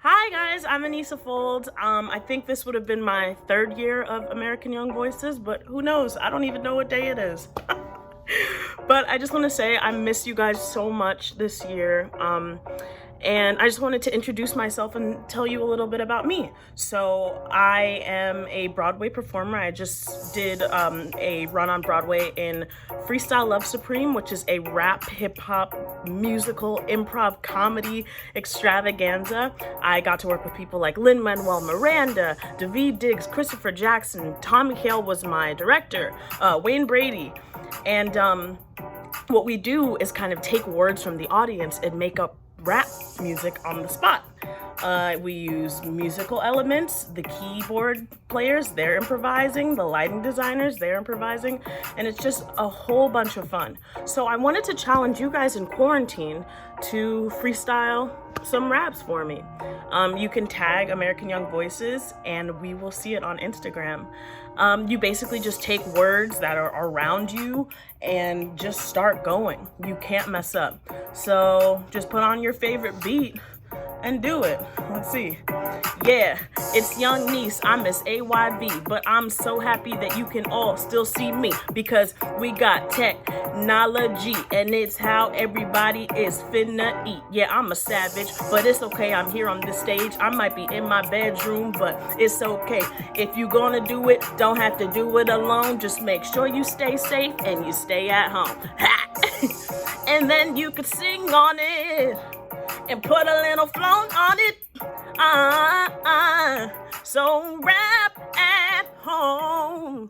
Hi guys, I'm Aneesa Folds. I think this would have been my third year of American Young Voices, but who knows? I don't even know what day it is. But I just want to say I miss you guys so much this year. And I just wanted to introduce myself and tell you a little bit about me. So I am a Broadway performer. I just did a run on Broadway in Freestyle Love Supreme, which is a rap, hip hop, musical, improv, comedy extravaganza. I got to work with people like Lin-Manuel, Miranda, Daveed Diggs, Christopher Jackson, Tommy Kail was my director, Wayne Brady. And what we do is kind of take words from the audience and make up rap music on the spot. We use musical elements, the keyboard players, they're improvising, the lighting designers, they're improvising, and it's just a whole bunch of fun. So I wanted to challenge you guys in quarantine to freestyle some raps for me. You can tag American Young Voices and we will see it on Instagram. You basically just take words that are around you and just start going. You can't mess up. So just put on your favorite beat and do it. Let's see. Yeah, it's Young Niece, I'm Miss AYV, but I'm so happy that you can all still see me because we got technology and it's how everybody is finna eat. Yeah, I'm a savage, but it's okay, I'm here on this stage. I might be in my bedroom, but it's okay. If you gonna do it, don't have to do it alone. Just make sure you stay safe and you stay at home. And then you could sing on it and put a little flown on it. So rap at home.